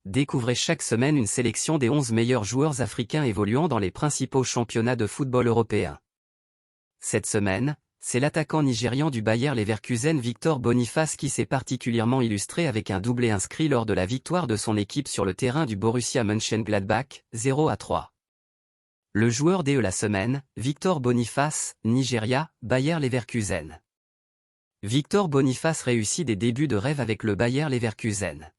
Découvrez chaque semaine une sélection des 11 meilleurs joueurs africains évoluant dans les principaux championnats de football européens. Cette semaine, c'est l'attaquant nigérian du Bayer Leverkusen Victor Boniface qui s'est particulièrement illustré avec un doublé inscrit lors de la victoire de son équipe sur le terrain du Borussia Mönchengladbach, 0-3. Le joueur de la semaine, Victor Boniface, Nigeria, Bayer Leverkusen. Victor Boniface réussit des débuts de rêve avec le Bayer Leverkusen.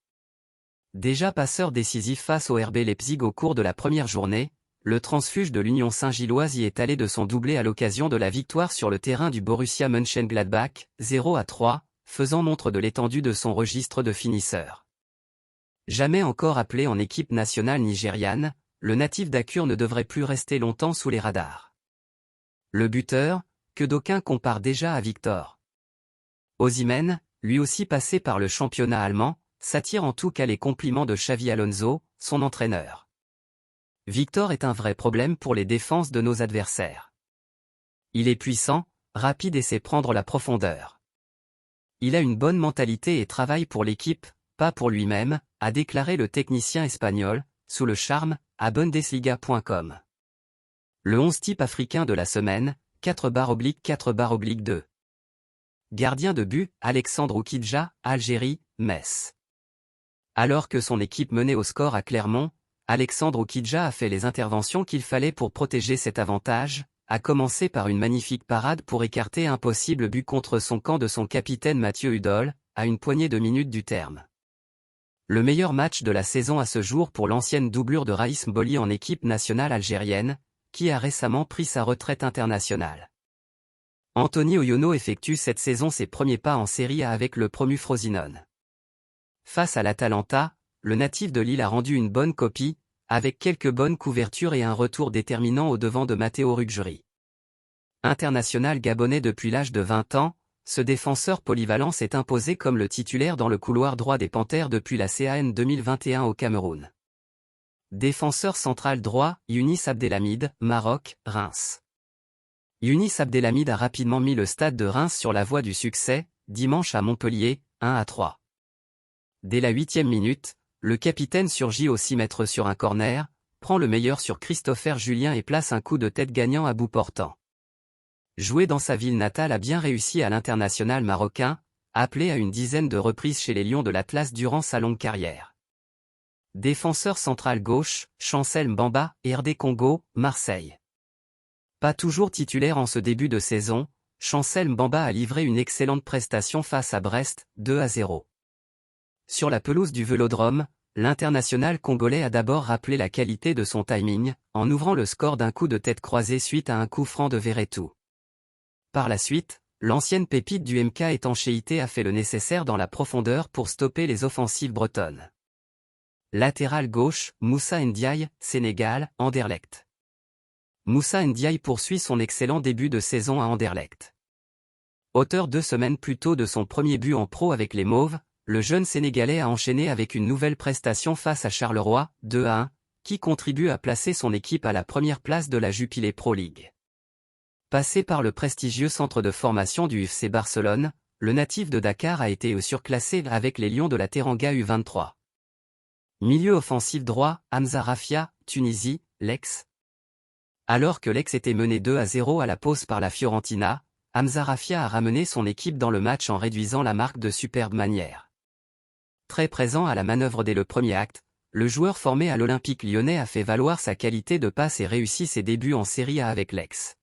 Déjà passeur décisif face au RB Leipzig au cours de la première journée, le transfuge de l'Union Saint-Gilloise y est allé de son doublé à l'occasion de la victoire sur le terrain du Borussia Mönchengladbach, 0-3, faisant montre de l'étendue de son registre de finisseur. Jamais encore appelé en équipe nationale nigériane, le natif d'Akur ne devrait plus rester longtemps sous les radars. Le buteur, que d'aucuns comparent déjà à Victor Osimhen, lui aussi passé par le championnat allemand, s'attire en tout cas les compliments de Xavi Alonso, son entraîneur. Victor est un vrai problème pour les défenses de nos adversaires. Il est puissant, rapide et sait prendre la profondeur. Il a une bonne mentalité et travaille pour l'équipe, pas pour lui-même, a déclaré le technicien espagnol, sous le charme, à Bundesliga.com. Le 11 type africain de la semaine, 4/4/2. Gardien de but, Alexandre Oukidja, Algérie, Metz. Alors que son équipe menait au score à Clermont, Alexandre Oukidja a fait les interventions qu'il fallait pour protéger cet avantage, à commencer par une magnifique parade pour écarter un possible but contre son camp de son capitaine Mathieu Hudol, à une poignée de minutes du terme. Le meilleur match de la saison à ce jour pour l'ancienne doublure de Raïs Mboli en équipe nationale algérienne, qui a récemment pris sa retraite internationale. Anthony Oyono effectue cette saison ses premiers pas en Serie A avec le promu Frosinone. Face à l'Atalanta, le natif de Lille a rendu une bonne copie, avec quelques bonnes couvertures et un retour déterminant au devant de Matteo Ruggieri. International gabonais depuis l'âge de 20 ans, ce défenseur polyvalent s'est imposé comme le titulaire dans le couloir droit des Panthères depuis la CAN 2021 au Cameroun. Défenseur central droit, Younis Abdelhamid, Maroc, Reims. Younis Abdelhamid a rapidement mis le stade de Reims sur la voie du succès, dimanche à Montpellier, 1-3. Dès la 8e minute, le capitaine surgit au 6 mètres sur un corner, prend le meilleur sur Christopher Julien et place un coup de tête gagnant à bout portant. Joué dans sa ville natale a bien réussi à l'international marocain, appelé à une dizaine de reprises chez les Lions de l'Atlas durant sa longue carrière. Défenseur central gauche, Chancel Mbamba, RD Congo, Marseille. Pas toujours titulaire en ce début de saison, Chancel Mbamba a livré une excellente prestation face à Brest, 2-0. Sur la pelouse du Vélodrome, l'international congolais a d'abord rappelé la qualité de son timing, en ouvrant le score d'un coup de tête croisé suite à un coup franc de Verretou. Par la suite, l'ancienne pépite du MK Étanchéité a fait le nécessaire dans la profondeur pour stopper les offensives bretonnes. Latéral gauche, Moussa Ndiaye, Sénégal, Anderlecht. Moussa Ndiaye poursuit son excellent début de saison à Anderlecht. Auteur 2 semaines plus tôt de son premier but en pro avec les Mauves, le jeune Sénégalais a enchaîné avec une nouvelle prestation face à Charleroi, 2-1, qui contribue à placer son équipe à la première place de la Jupiler Pro League. Passé par le prestigieux centre de formation du FC Barcelone, le natif de Dakar a été surclassé avec les Lions de la Teranga U23. Milieu offensif droit, Hamza Rafia, Tunisie, Lex. Alors que Lex était mené 2-0 à la pause par la Fiorentina, Hamza Rafia a ramené son équipe dans le match en réduisant la marque de superbe manière. Très présent à la manœuvre dès le premier acte, le joueur formé à l'Olympique lyonnais a fait valoir sa qualité de passe et réussi ses débuts en Serie A avec Lex.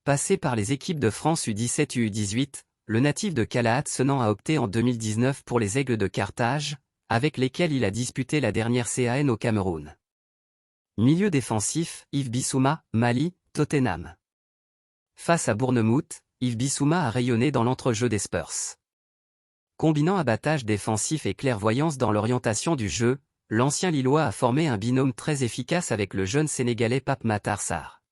Passé par les équipes de France U17 et U18, le natif de Calatayud a opté en 2019 pour les Aigles de Carthage, avec lesquels il a disputé la dernière CAN au Cameroun. Milieu défensif, Yves Bissouma, Mali, Tottenham. Face à Bournemouth, Yves Bissouma a rayonné dans l'entrejeu des Spurs. Combinant abattage défensif et clairvoyance dans l'orientation du jeu, l'ancien Lillois a formé un binôme très efficace avec le jeune Sénégalais Pape Matar Sarr.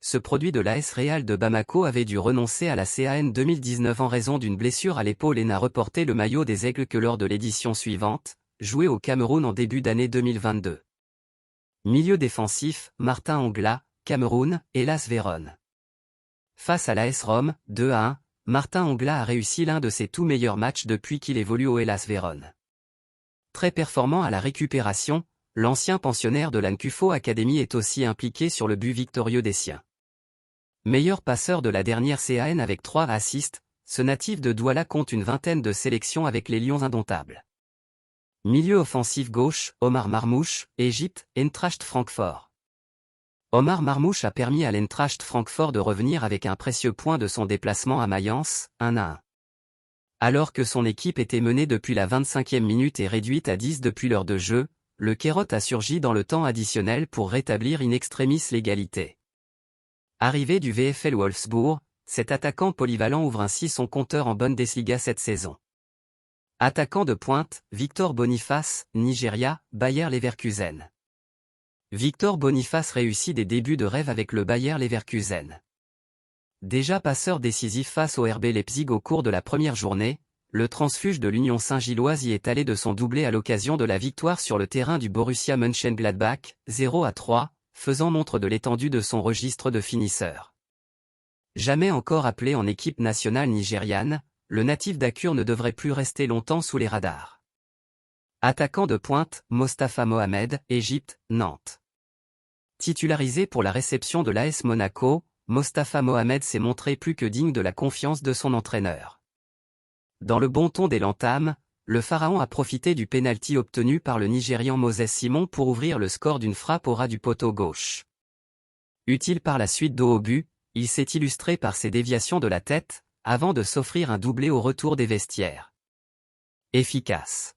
Ce produit de l'AS Real de Bamako avait dû renoncer à la CAN 2019 en raison d'une blessure à l'épaule et n'a reporté le maillot des Aigles que lors de l'édition suivante, jouée au Cameroun en début d'année 2022. Milieu défensif, Martin Ongla, Cameroun, Hellas Vérone. Face à l'AS Rome, 2-1, Martin Ongla a réussi l'un de ses tout meilleurs matchs depuis qu'il évolue au Hellas Vérone. Très performant à la récupération, l'ancien pensionnaire de l'Ankufo Academy est aussi impliqué sur le but victorieux des siens. Meilleur passeur de la dernière CAN avec 3 assists, ce natif de Douala compte une vingtaine de sélections avec les Lions indomptables. Milieu offensif gauche, Omar Marmouche, Égypte, Eintracht Francfort. Omar Marmouche a permis à l'Eintracht Francfort de revenir avec un précieux point de son déplacement à Mayence, 1-1. Alors que son équipe était menée depuis la 25e minute et réduite à 10 depuis l'heure de jeu, le Kairote a surgi dans le temps additionnel pour rétablir in extremis l'égalité. Arrivé du VfL Wolfsburg, cet attaquant polyvalent ouvre ainsi son compteur en Bundesliga cette saison. Attaquant de pointe, Victor Boniface, Nigeria, Bayer Leverkusen. Victor Boniface réussit des débuts de rêve avec le Bayer Leverkusen. Déjà passeur décisif face au RB Leipzig au cours de la première journée, le transfuge de l'Union Saint-Gilloise y est allé de son doublé à l'occasion de la victoire sur le terrain du Borussia Mönchengladbach, 0-3, faisant montre de l'étendue de son registre de finisseur. Jamais encore appelé en équipe nationale nigériane, le natif d'Akur ne devrait plus rester longtemps sous les radars. Attaquant de pointe, Mostafa Mohamed, Égypte, Nantes. Titularisé pour la réception de l'AS Monaco, Mostafa Mohamed s'est montré plus que digne de la confiance de son entraîneur. Dans le bon ton dès l'entame, le Pharaon a profité du pénalty obtenu par le Nigérian Moses Simon pour ouvrir le score d'une frappe au ras du poteau gauche. Utile par la suite dos au but, il s'est illustré par ses déviations de la tête, avant de s'offrir un doublé au retour des vestiaires. Efficace.